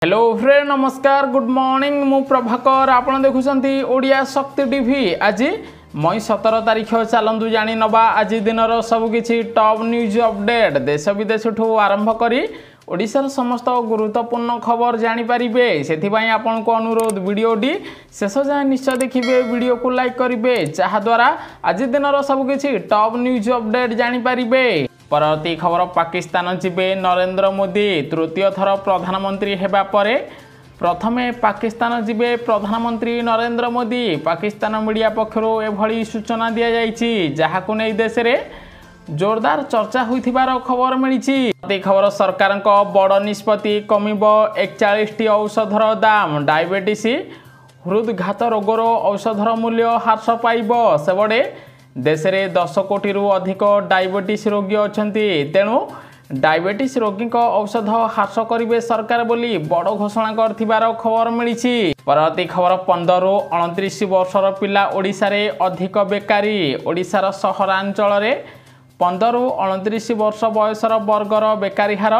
Hello friend नमस्कार good morning मु प्रभाकर आपण देखुछंती ओडिया शक्ति टीवी। आज मई 17 तारिख चलतु जानी नवा आज दिनर सबकि टॉप न्यूज अपडेट देश विदेश ठू आरंभ करी ओडिशार समस्त गुरुत्वपूर्ण खबर जानीपारे से आपण को अनुरोध वीडियोटी शेष जाए निश्चय देखिए वीडियो को लाइक करेंगे जहाद्वारा आज दिनर सबकि टॉप न्यूज अपडेट जानीपारे। परवर्ती खबर पाकिस्तान जीवे नरेंद्र मोदी तृतीय थर प्रधानमंत्री हेबा परे प्रथमे पाकिस्तान जीवे प्रधानमंत्री नरेंद्र मोदी पाकिस्तान मीडिया पक्षरु एभली सूचना दिया जायछि जहाकु नै देश रे जोरदार चर्चा होइथिबार खबर मिलिछि। खबर सरकार को बड़ निष्पत्ति कमिबो 41 औषधर दाम डायबिटीज हृदघात रोगर औषधर मूल्य ह्रास पाइबो सेबडे देश में 10 कोटी रु अधिक डायबिटीज रोगी अच्छा तेणु डायबिटीज रोगी औषध ह्रास करेंगे सरकार बोली बड़ घोषणा कर खबर मिली। परवर्ती खबर 15 रु 29 वर्षर पिला ओडिशा रे अधिक बेकारी ओडिशार सहरांचल 15 रु 29 वर्ष बयसर वर्गर बेकारी हार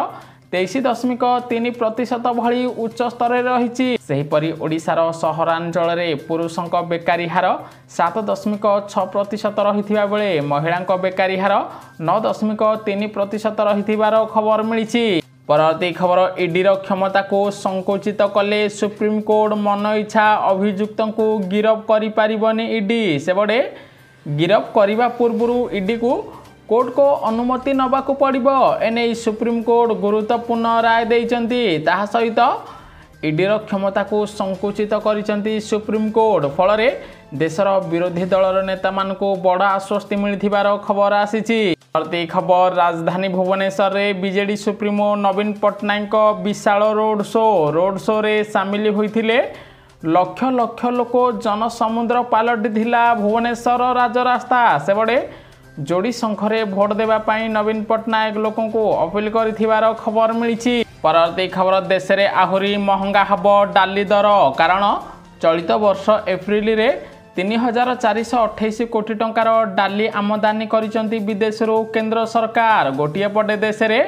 23.3% भली उच्च स्तर रही। सेहीपरि ओडिशार सहरांचल पुरुषों बेकारी हार 7.6% रही बेले महिला बेकारी हार 9.3% रही खबर मिली। परवर्ती खबर ईडीर क्षमता को संकुचित कले सुप्रीम कोर्ट मन इच्छा अभियुक्त को गिरफ करिपारिबनी ईडी सेबडे गिरफ करने पूर्व ईडी को कोर्ट को अनुमति नबाकू पड़िबो एने सुप्रीम कोर्ट गुरुत्वपूर्ण राय देइचंती ताहा सहित ईडीर क्षमता को संकुचित करिसंती सुप्रीम कोर्ट फल देशर विरोधी दलर नेता मानकू बड़ आश्वस्ति मिलिथिबार खबर आसीछि। प्रति खबर राजधानी भुवनेश्वर रे बीजेडी सुप्रीमो नवीन पट्टनायक विशाल रोड शो रे सामिल होइथिले लक्ष लक्ष लोक जनसमुद्र पालटिथिला भुवनेश्वर राजरास्ता सेबडे जोड़ी शंखरे भोट देवाई नवीन पट्टनायक लोकों को अपील कर खबर मिली। परवर्ती खबर देश में आहरी महंगा हब डाली दर कारण चलित वर्ष एप्रिल रे 3428 कोटी टंकार डाली आमदानी करिसंती विदेश केंद्र सरकार गोटिए पटे देश में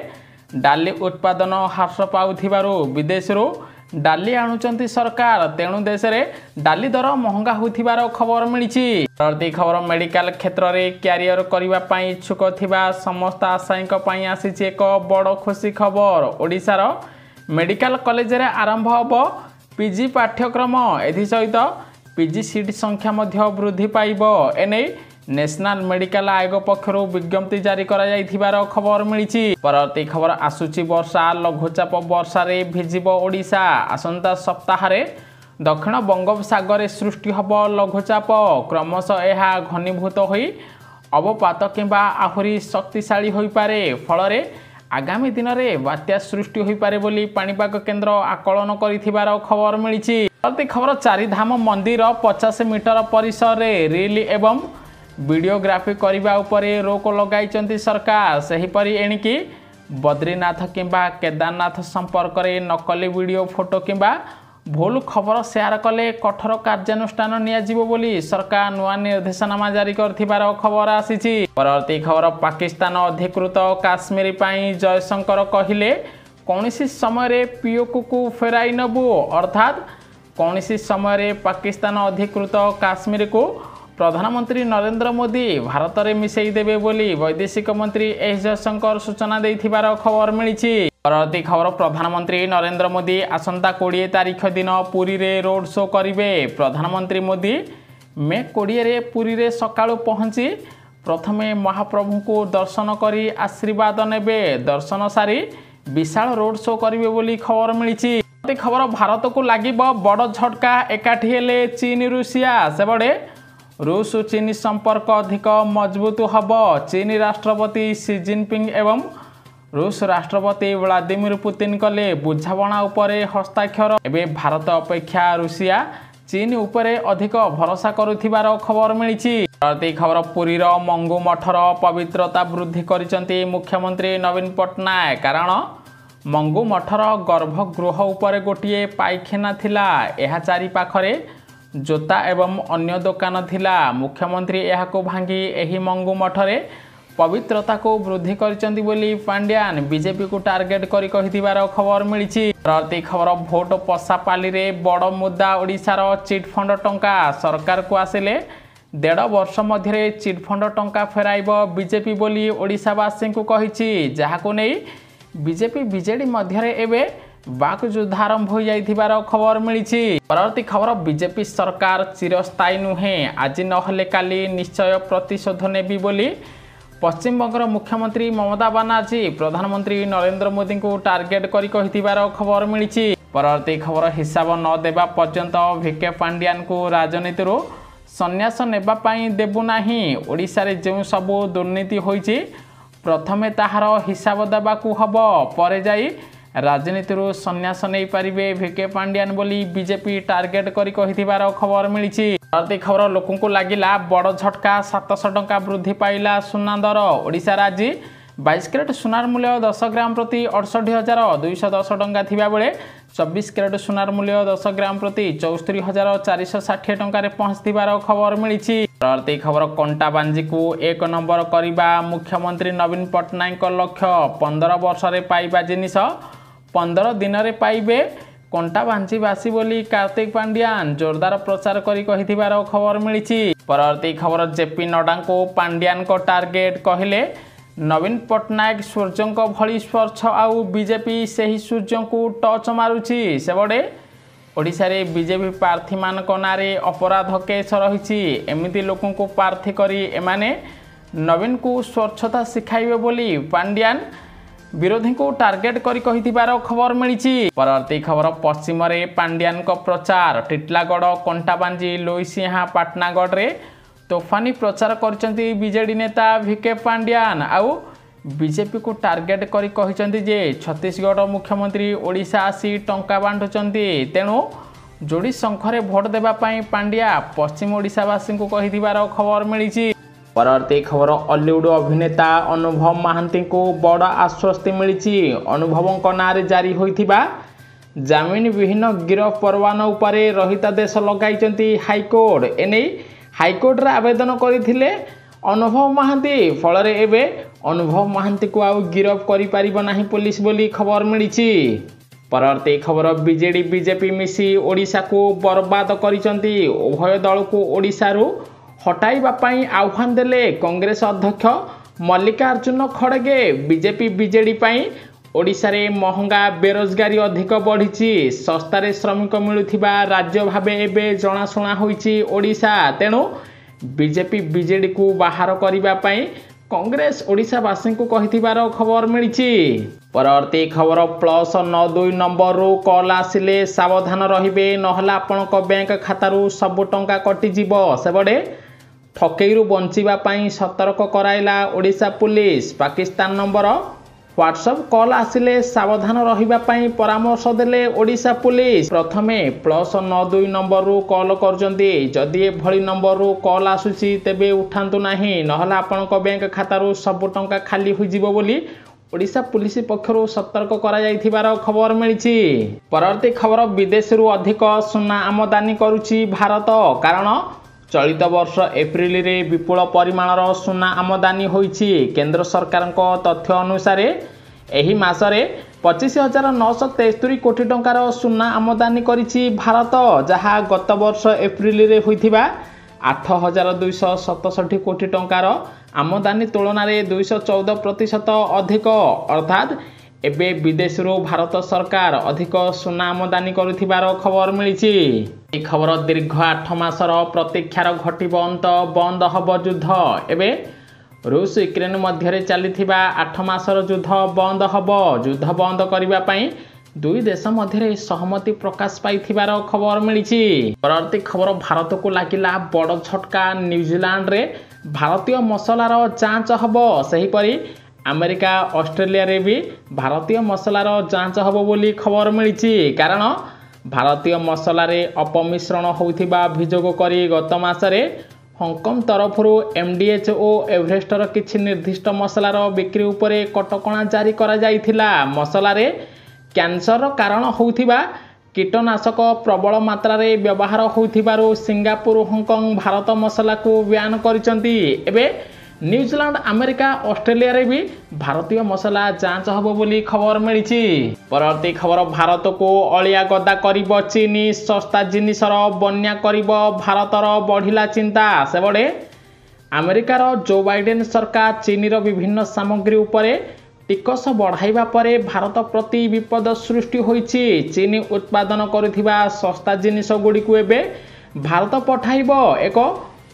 डाली उत्पादन ह्रास पाउथिबारु विदेश डाली आणुचंती सरकार तेणु देश में डाली दर महंगा होथिबार खबर मिली। परवर्ती खबर मेडिकल क्षेत्र में क्यारियर करने इच्छुक थिबा समस्त आशायीं पई आसीछि एक बड़ खुशी खबर। ओडिशार मेडिकल कॉलेज रे आरंभ हब पीजी पाठ्यक्रम एथि सहित पीजी सीट संख्या मध्य वृद्धि पाइबो एने नेशनल मेडिकल आयोग पक्षरु विज्ञप्ति जारी करा जाइथिबार खबर मिली। परवर्ती खबर आसुची वर्षा लघुचाप वर्षा रे भिजिबो ओडिशा आसंता सप्ताह रे दक्षिण बंगोपसागर सृष्टि हब लघुचाप क्रमशः यह घनीभूत होई अवपात किंबा आहुरी शक्तिशाली होई पारे फल आगामी दिन में बात्या सृष्टि होई पारे बोली पाणीपाग केन्द्र आकलन करिथिबार खबर मिली। खबर चारिधाम मंदिर 50 मीटर परिसर रे रील एवं वीडियोग्राफी करने उपरे रोक लगाई सरकार सेहीपरि एणिकी बद्रीनाथ किंबा केदारनाथ संपर्क में नकली वीडियो फोटो किंबा भूल खबर शेयर कले कठोर कार्यानुष्ठान नियाजिबो बोली सरकार नुआ निर्देशनामा जारी करथिबार खबर आसीछि। परवर्ती खबर पाकिस्तान अधिकृत काश्मीर पाई जयशंकर कहिले कौनसी समय पीओके को फेराई नबु अर्थात कौनसी समय पाकिस्तान अधिकृत काश्मीर को प्रधानमंत्री नरेंद्र मोदी भारत में मिसई देबे बोली वैदेशिक मंत्री एस जयशंकर सूचना देथिबार खबर मिली। परवर्ती खबर प्रधानमंत्री नरेंद्र मोदी आसंता 20 तारिख दिन पुरी रे रोड शो करिवे। प्रधानमंत्री मोदी मे 20 रे पुरी रे सकाळु पहुंची प्रथमे महाप्रभु को दर्शन करी आशीर्वाद नेबे दर्शन सारी विशाल रोड शो करिवे बोली खबर मिली। खबर भारत को लागिबो बड़ झटका एकाठी हेले चीन रूसिया सेबडे रूस चीन संपर्क अधिक मजबूत हब चीन राष्ट्रपति शी जिनपिंग एवं रूस राष्ट्रपति व्लादिमीर पुतिन कले बुझाणा उपरे हस्ताक्षर एवं भारत अपेक्षा रूसिया चीन उपरे अधिक भरोसा करुथिबार खबर मिली। प्रति खबर पुरीर मंगू मठर पवित्रता वृद्धि करिसंती मुख्यमंत्री नवीन पट्टनायक कारण मंगू मठर गर्भगृह उपरे गोटिए पाइखाना थिला एहा चारि पाखरे जोता एवं अन्य दुकान थिला मुख्यमंत्री यहाको भांगी एही मंगू मठरे पवित्रता को वृद्धि करचंती बोली पांड्यान बीजेपी को टार्गेट करी कहिथिबार खबर मिली। परवर्ती खबर भोट पसापाली रे बड़ मुद्दा ओडिशार चिटफंड टंका सरकार को आसिले 1.5 वर्ष मध्य चिटफंड टंका फेराइब बीजेपी बोली ओडिशावासी को कहिछि, जहाको नै बीजेपी बीजेडी मध्य एबे बाकयुद्ध आरंभ हो जाइथिबार खबर मिली। परवर्ती खबर बीजेपी सरकार चिरस्थायी नुहे, आज नहले काली निश्चय प्रतिशोध नेबी बोली पश्चिमबंगर मुख्यमंत्री ममता बनर्जी प्रधानमंत्री नरेंद्र मोदी को टार्गेट करी कहिथिबार खबर मिली। परवर्ती खबर हिसाब न देबा पर्यंत भिके पांड्यान को राजनीति संन्यास नेबा पई देबु नाही। ओडिशा रे जो सब दुर्नीति होईची प्रथमे ताहार हिसाब देबाकू हबो, परे जाई राजनीति संन्यास नहीं पारिबे भिके पांड्यान बोली बीजेपी टार्गेट करी कहिथिबार खबर मिली। परवर्ती खबर लोकं को लागिला बड़ झटका 700 टंका वृद्धि पाइला सुना दर। ओडिशा राज्य 22 कैरेट सुनार मूल्य 10 ग्राम प्रति 68,210 टंका थिबा बेले 24 कैरेट सुनार मूल्य 10 ग्राम प्रति 74,460 टंका रे पहुंचथिबार खबर मिली। परवर्ती खबर कंटा बांजी को 1 नंबर करिबा मुख्यमंत्री नवीन पट्टनायक लक्ष्य 15 वर्ष रे पाइबा जिनिस 15 दिन रे पाइबे कंटा बांचीवासी बोली कार्तिक पांड्यान जोरदार प्रचार करी कहिथिबार खबर मिली। परवर्ती खबर जेपी नड्डा को पांड्यान को टार्गेट कहले नवीन पट्टनायक सूर्यंक भली स्वच्छ आउ बीजेपी सही सूर्य को टच मारुची। सेबडे ओडिशा रे बीजेपी प्रार्थी मान नारे अपराध केस रही, एमिति लोकों को प्रार्थी करी एमाने नवीन को स्वच्छता शिखाइबे बोली पांड्यान विरोधी को टार्गेट करी कहिथिबार खबर मिली। परवर्ती खबर पश्चिम रे पांड्यान को प्रचार टिटलागढ़ कंटाबांजी लोईसिहा पाटनागढ़ रे तोफानी प्रचार करचंती बीजेडी नेता भिके पांड्यान आउ बीजेपी को टार्गेट करी कहिचंती जे छत्तीसगढ़ मुख्यमंत्री ओडिशा आसी टंका बांटुचंती, तेणु जोड़ी शंखरे भोट देबा पई पांड्या पश्चिम ओडिशावासी को कहिथिबार खबर मिली। परवर्ती खबर हॉलीवुड अभिनेता अनुभव महांती को बड़ आश्वस्ति मिली। अनुभव नारे जारी होइथिबा जामिन विहीन गिरफ परवाना उपरे रहितादेश लगाइचंती हाईकोर्ट। एने हाईकोर्ट रे आवेदन करथिले अनुभव महांती, फल रे एबे अनुभव महांती को आउ गिरफ करि परिबो नाही पुलिस बोली खबर मिली। परवर्ती खबर बीजेडी बीजेपी मिसी ओडिशा को बर्बाद करिचंती, उभय दल को ओडिशा रु हटाइबा पई आह्वान देले कांग्रेस अध्यक्ष मल्लिकार्जुन खड़गे। बीजेपी बीजेडी पई ओडिशा रे महंगा बेरोजगारी अधिक बढ़ी, सस्तारे श्रमिक मिलुथिबा राज्य भाबे एबे जनाशुना होईची ओडिशा, तेणु बीजेपी बीजेडी को बाहर करिबा पई कांग्रेस ओडिशावासी को कहिथिबार खबर मिली। परवर्ती खबर +92 नंबर रू कॉल आसिले सावधान रहिबे, नहला आपनक बैंक खातारू सब टंका कटि जिवो। सेबडे ठकेईरू बंचिबा पई सतर्क कराइला Odisha police. Pakistan number WhatsApp call आसिले सावधान रहिबा पई परामर्श देले ओडिशा पुलिस। प्रथमे +92 नंबर रू कॉल करजंती, जदि ए भली नंबर रू कॉल आसुची तेबे उठांतु नाही, नहला आपनक बैंक खातारू सब टंका खाली होई जिवो बोली ओडिशा पुलिस पक्षरु सतर्क करा जाइथिबार खबर मिली। परवर्ती खबर विदेश रु अधिक सुना आमदानी करुची भारत, कारण चलित वर्ष एप्रिल रे विपुल परिमाणर सुना आमदानी होईची। केंद्र सरकार तथ्य अनुसार एही मासरे 25,973 कोटी टंकार सुना आमदानी करिची भारत, जहा गत वर्ष एप्रिल रे होइथिबा 8,267 कोटी टंकार आमदानी तुलन में 214% अधिक। अर्थात एबे विदेश रो भारत सरकार अधिक सुना आमदानी करुथिबार खबर मिली। खबर दीर्घ 8 मासर प्रतीक्षार घटिब अंत, बंद हब युद्ध। एबे रूस यूक्रेन मध्य चलीथिबा 8 मासर युद्ध बंद हब। युद्ध बंद करिबा पई दुई देश मध्य सहमति प्रकाश पाइथिबार खबर मिली। परवर्ती खबर भारत को लागिला बड़ झटका, न्यूजीलैंड रे भारतीय मसलार जांच हब। सेहीपरि अमेरिका ऑस्ट्रेलिया रे भी भारतीय मसलार जांच हब बोली खबर मिली, कारण भारतीय मसलार अपमिश्रण होइथिबा अभियोग करी गत मासरे हंगकंग तरफरु एमडीएचओ एवरेस्टर किछि निर्दिष्ट मसलार बिक्री उपरे कटकणा जारी करा जाइथिला। मसलार कैंसर कारण होइथिबा कीटनाशक प्रबल मात्रा रे व्यवहार होइथिबारु सिंगापुर हंगकंग भारत मसला को ब्यान करिसंती। एबे न्यूजीलैंड अमेरिका ऑस्ट्रेलिया रे भी भारतीय मसला जांच हब बोली खबर मिली। परवर्ती खबर भारत को अलिया गदा करिब चीनी सस्ता जिनिसर बन्या करिब भारतर बढ़िला चिंता। सेबड़े अमेरिकार जो बाइडेन सरकार चीनी विभिन्न सामग्री उपरे टिकस बढ़ाइबा परे भारत प्रति विपद सृष्टि होइछि। चीनी उत्पादन करुथिबा सस्ता जिनिस गुडी को एबे भारत पठाइब एक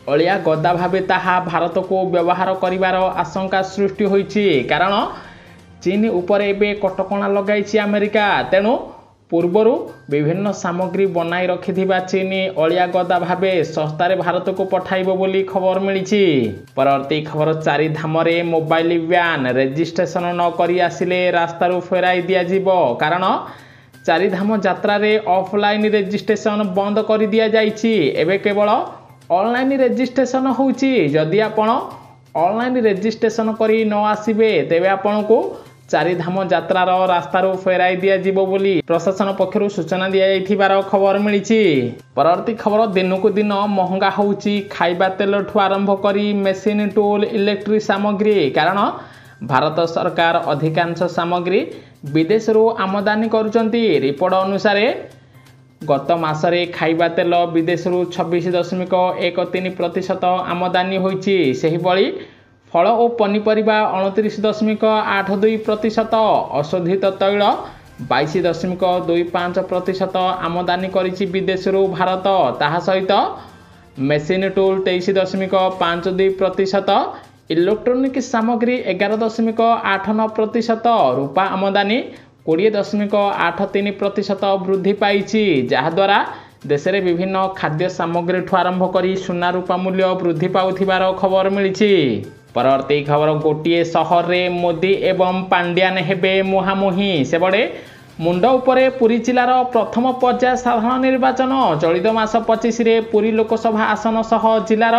अलिया गदा भावे ताहा भारत को व्यवहार करिवार आशंका सृष्टि होइछि। कारण चीनी उपरे एबे कटकणा लगाइछि अमेरिका। तेणु पूर्वरु विभिन्न सामग्री बनाई रखिथिबा चीनी अलिया गदा भावे सस्तारे भारत को पठाइब बोली खबर मिली। परवर्ती खबर चारि धामरे मोबाइल व्यान रेजिस्ट्रेशन न करी आसिले रास्तारू फेराई दिया जिवो। कारण चारि धाम यात्रा रे ऑफलाइन रेजिस्ट्रेशन बंद कर दिया जाइछि। एबे केवल ऑनलाइन रेजिस्ट्रेशन होउछि। जदि आपण ऑनलाइन रेजिस्ट्रेशन करी न आसिबे तेबे आपनको चारि धाम यात्रार रास्तारू फेराई दिया जिवो बोली प्रशासन पक्षरु सूचना दिया जाइथिबार खबर मिली। परवर्ती खबर दिनकू दिन महंगा होउछि खाइबा तेल ठु आरंभ करी मेसिन टूल इलेक्ट्रिक सामग्री। कारण भारत सरकार अधिकांश सामग्री विदेशरू आमदानी करुचंती। रिपोर्ट अनुसार गत मासरे खाइबा तेल विदेशरू 26.13% आमदानी होइछि। सेहि बळी फल और पनीपरिबा 29.82%, अशोधित तैल 22.25% आमदानी करिछि विदेशरू भारत। ताहा सहित मेसिन टूल 23.52%, इलेक्ट्रोनिक सामग्री 11.89%, रूपा आमदानी 20.83% वृद्धि पाइछि। जहाद्वारा देश में विभिन्न खाद्य सामग्री ठू आरंभ करी सुना रूपा मूल्य वृद्धि पाउथिबार खबर मिली। परवर्ती खबर गोटे सहर रे मोदी एवं पांड्यान हेबे मुहामुही। सेबड़े मुंड उपरे पुरी जिलार प्रथम पर्याय साधारण निर्वाचन चलित मास 25 रे पुरी लोकसभा आसन सह जिलार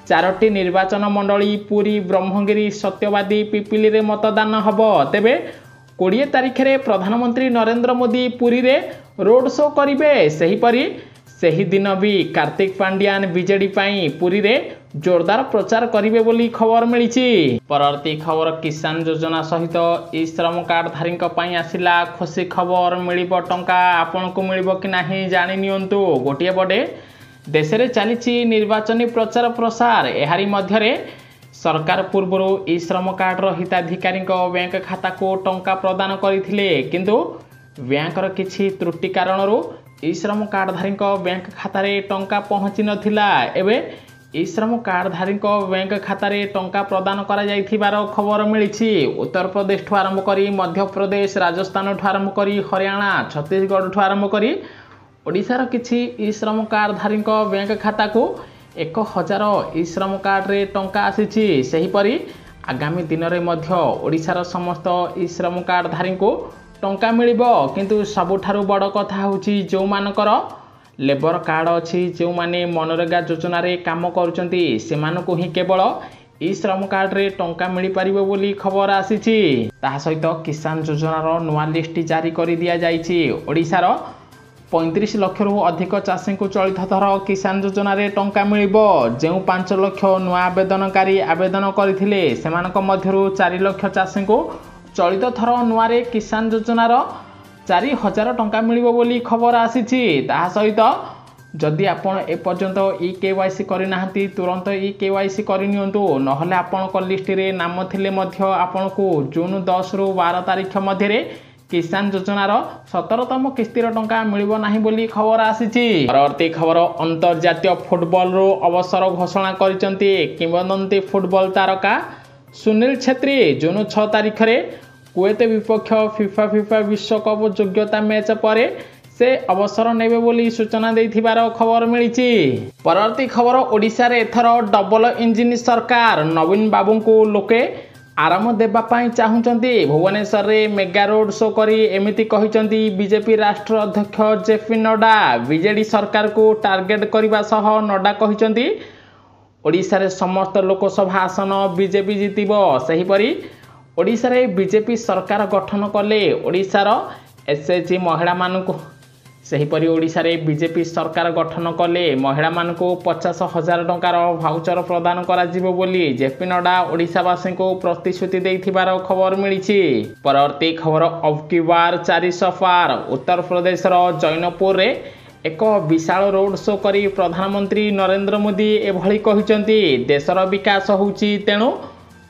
4टी निर्वाचन मंडली पुरी ब्रह्मगिरी सत्यवादी पिपिली रे मतदान हब। तेबे 20 तारिख रे प्रधानमंत्री नरेंद्र मोदी पुरी रे रोड शो करिवे। सेहीपरि सेही दिन भी कार्तिक पांड्यान बीजेडी पाई पुरी रे जोरदार प्रचार करिवे बोली खबर मिली। परवर्ती खबर किसान योजना सहित ई श्रम कार्ड धारी पाई आसिला खुशी खबर। मिलिबो टंका आपनको मिलिबो कि नाही जानि नियंतु। गोटिए पटे देश में चली निर्वाचनी प्रचार प्रसार। एहारी मध्यरे सरकार पूर्व ई श्रम कार्ड हिताधिकारी बैंक खाता को टंका प्रदान करथिले, किंतु बैंकर किछि त्रुटि कारणरू ई श्रम कार्डधारी बैंक खाता रे टंका पहुँची नथिला। एबे ई श्रम कार्डधारी बैंक खाता रे टंका प्रदान करा जाइथिबार खबर मिली। उत्तर प्रदेश ठू आरंभ करी मध्य प्रदेश, राजस्थान ठू आरंभ करी हरियाणा, छत्तीसगढ़ ठू आरंभ करी ओडिशार किछि ई श्रम कार्डधारी बैंक खाता को 1000 ई श्रम कार्ड रे टंका आसीछि। सेहीपरि आगामी दिन में मध्य ओडिशार समस्त ई श्रम कार्डधारी को टंका मिलिबो। किंतु सबुठारु बड़ कथा होछि जो मानकर लेबर कार्ड अछि, जो माने मनरेगा योजना रे काम करूचंती, सेमानकु ही केवल ई श्रम कार्ड रे टंका मिली पारिबो बोली खबर आसीछि। ताहा सहित किसान योजनार नुआ लिस्ट जारी कर दिया जाइछि। ओडिशार 35 लाख रु अधिक चाषी को चलित थर किसान योजना रे टंका मिलिबो। जो 5 लाख नुआ आवेदनकारी आवेदन करथिले सेमानक मध्यरु 4 लाख चाषी को चलित थर नुआरे किसान योजनार 4000 टंका मिलिबो बोली खबर आसीछि। ताहा सहित जदि आपण एपर्यंत ई केवाईसी करिनाहांती तुरंत ई केवाईसी करिनियंतु, नहले आपणक लिस्ट रे नाम थिले मध्य आपणकु जून 10 रु 12 तारिख मध्यरे किसान योजनार 17तम किस्तीर टंका मिलिबो नाही बोली खबर आसीछि। परवर्ती खबर अंतर्जातीय फुटबॉल रो अवसर घोषणा करिसंती किंवदंती फुटबॉल तारका सुनील छेत्री। जून 6 तारिख रे कुवेत विपक्ष फिफा विश्वकप योग्यता मैच परे से अवसर नेबे बोली सूचना देथिबार खबर मिली। परवर्ती खबर ओडिशा रे एथर डबल इंजिन सरकार। नवीन बाबू को लोके आराम देवाई चाहूँगी। भुवनेश्वर रे मेगा रोड शो करी एमिति कहिसंती बीजेपी राष्ट्र अध्यक्ष जेपी नड्डा। बीजेडी सरकार को टार्गेट करने सह नड्डा कहिसंती ओडिशा रे समस्त लोकसभा आसन बीजेपी जितिबो। सेहीपरि ओडिशा रे बीजेपी सरकार गठन कले ओडिशार एसएचजी महिला मानकु सेहीपरि ओडिशारे बीजेपी सरकार गठन कले महिला मानकु 50,000 टंकार भाउचर प्रदान कराजिबो बोली जेपी नड्डा ओडिशावासी को प्रतिश्रुति देथिबार खबर मिली। परवर्ती खबर अब की बार 400 पार उत्तर प्रदेशर जैनपुर रे एक विशाल रोड शो करी प्रधानमंत्री नरेंद्र मोदी एभली कहिसंती देशर विकास होउची तेणु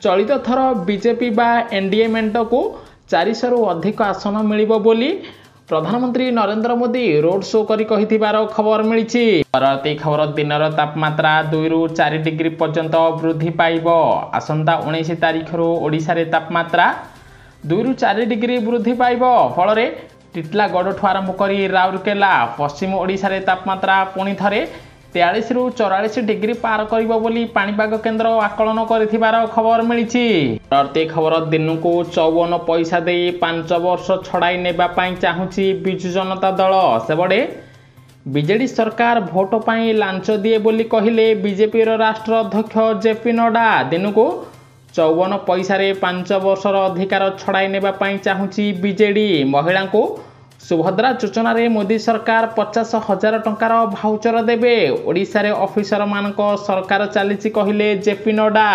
चलित थर बीजेपी बा एनडीए मेंट को 400 रु अधिक आसन मिलिबो बोली प्रधानमंत्री नरेंद्र मोदी रोड शो करी कहिथिबार खबर मिली। परवर्ती खबर दिनर तापमात्रा 2 रु 4 डिग्री पर्यंत वृद्धि पाइबो। आसंता 19 तारिख रु ओडिशा रे तापमात्रा 2 रु 4 डिग्री वृद्धि पाइबो। फल रे टिटलागढ़ ठू आरंभ करी राउरकेला पश्चिम ओडिशा रे तापमात्रा पुणी थरे 43 रु 44 डिग्री पार करिबो बोली पाणीपाग केन्द्र आकलन करिथिबार खबर मिली। परवर्ती खबर दिन को 54 पैसा दे 5 वर्ष छड़ाई नेबा पाई चाहूची बिजु जनता दल सेबड़े बीजेडी सरकार भोट पाई लांच दिए बोली कहिले बीजेपी राष्ट्र अध्यक्ष जेपी नड्डा दिन को 54 पैसा 5 वर्षर अधिकार छड़ाई नेबा पाई चाहूची बीजेडी महिला को सुभद्रा योजना रे मोदी सरकार 50,000 टंकार भाउचर देबे ओडिशा रे ऑफिसर मानक सरकार चलीची कहिले जेपी नड्डा।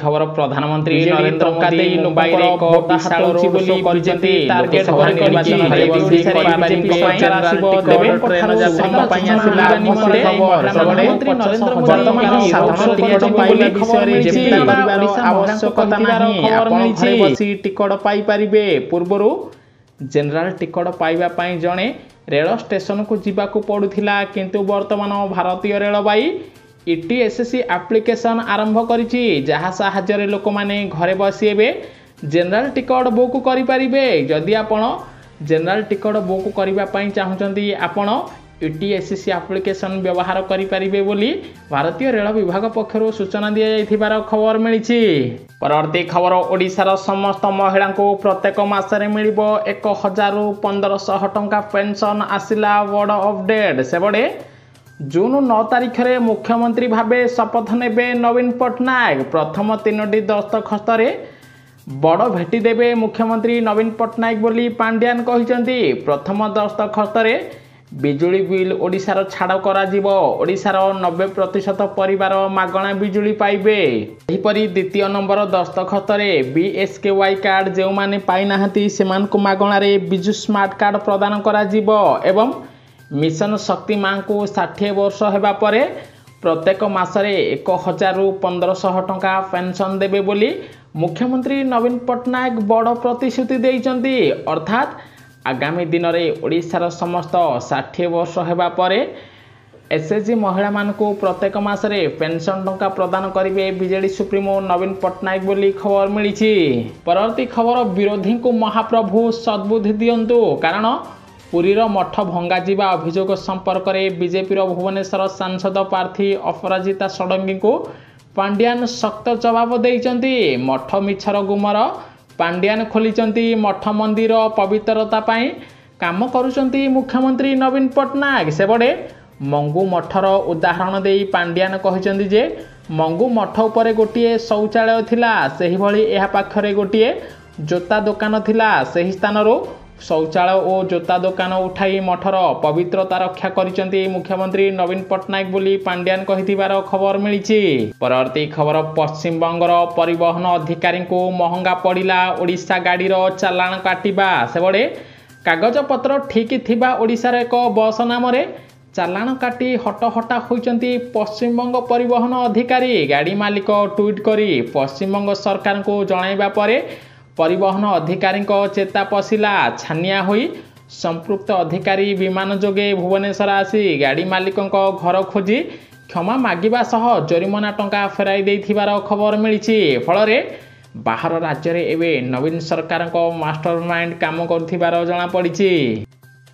खबर प्रधानमंत्री नरेंद्र मोदी मुंबई रे को विशाल रोड शो करजंती टार्गेट भर निर्वाचन रे बीजेपी सरकार आसीबो देबे ट्रेन जाबो पई आसिला निमते प्रधानमंत्री नरेंद्र मोदी वर्तमान साधारण टिकट पाइबा विषय रे जेपी परिवार आवश्यकता नाही आपण घरे बसी टिकट पाई परिबे। पूर्वरु जनरल टिकट पाइबा पई जणे रेल स्टेशन को जिबाकू पडुथिला किंतु वर्तमान भारतीय रेलबाई ईटीएससी एप्लिकेशन आरंभ करिछि जहा साहाय्य लोक माने घरे बसिबे जनरल टिकट बुक करि परिबे। जदि आपण जनरल टिकट बुक करिबा पई चाहुचंती आपण ईटीएससी एप्लिकेशन व्यवहार करि परिबे बोली भारतीय रेल विभाग पक्षरु सूचना दिया जाइथिबार खबर मिलिछि। परवर्ती खबर ओडिशार समस्त महिला को प्रत्येक मासरे मिलिबो 1,000 रु 1,500 टंका पेंशन आसिला बड़ अपडेट। सेबडे जून 9 तारिख रे मुख्यमंत्री भावे शपथ नेबे नवीन पट्टनायक प्रथम 3टी दस्तखत रे बड़ भेटी देबे मुख्यमंत्री नवीन पट्टनायक बोली पांड्यान कहिसंती। प्रथम दस्तखत रे बिजुली बिल ओडिशार छाड़ करा जिवो ओडिशार 90% परिवार मागणा बिजुली पाइबे। एहिपरि द्वितीय नंबर दस्तखत रे बीएसकेवाई कार्ड जेउ माने पाइ नाहंती सेमान को मागणा रे बिजु स्मार्ट कार्ड प्रदान करा जिवो एवं मिशन शक्ति मां को 60 वर्ष हेबा परे प्रत्येक मासरे 1,000 रु 1,500 टंका पेंशन देबे बोली मुख्यमंत्री नवीन पट्टनायक बड़ प्रतिश्रुति देइचंती। अर्थात आगामी दिन में ओडिशार समस्त 60 वर्ष हेबा परे एसएचजी महिला मानकु प्रत्येक मासरे पेंशन टंका प्रदान करिवे बीजेडी सुप्रीमो नवीन पट्टनायक बोली खबर मिली। परवर्ती खबर विरोधी को महाप्रभु सद्बुद्धि दियंतु कारण पुरीर मठ भंगा जीवा अभियोग संपर्क में बीजेपी भुवनेश्वर सांसद प्रार्थी अपराजिता षडंगी को पांड्यान सख्त जवाब देइचंती। मठ मिछर गुमर पांड्यान खोलिचंती मठ मंदिर पवित्रता पाई काम करुचंती मुख्यमंत्री नवीन पट्टनायक। सेबडे मंगू मठर उदाहरण देई पांड्यान कहिचंती जे मंगू मठ उपरे गोटिए शौचालय थिला सेही भली एहा पाखरे गोटिए जोता दुकान थिला सेही स्थानरो शौचालय और जोता दुकान उठाई मठर पवित्रता रक्षा करिचंती मुख्यमंत्री नवीन पट्टनायक बोली पांड्यान कहिथिबार खबर मिली। परवर्ती खबर पश्चिम बंगर परिवहन अधिकारी को महंगा पड़िला ओडिशा गाड़ीर चालाण काटिबा। सेबडे कागज पत्र ठीक थिबा ओडिशार एक बस नाम रे चालाण काटी हटहटा होइचंती पश्चिमबंग परिवहन अधिकारी। गाड़ी मालिक ट्वीट करी पश्चिमबंग सरकार को जणाइबा परे परिवहन अधिकारी चेता पशिला छानिया होई संपृक्त अधिकारी विमान जोगे भुवनेश्वर आसी गाड़ी मालिक घर खोजी क्षमा मागिबा सह जरिमाना टंका फेराई देथिबार खबर मिली। फल बाहर राज्य में एवं नवीन सरकार मास्टर माइंड काम कर जना पड़ी।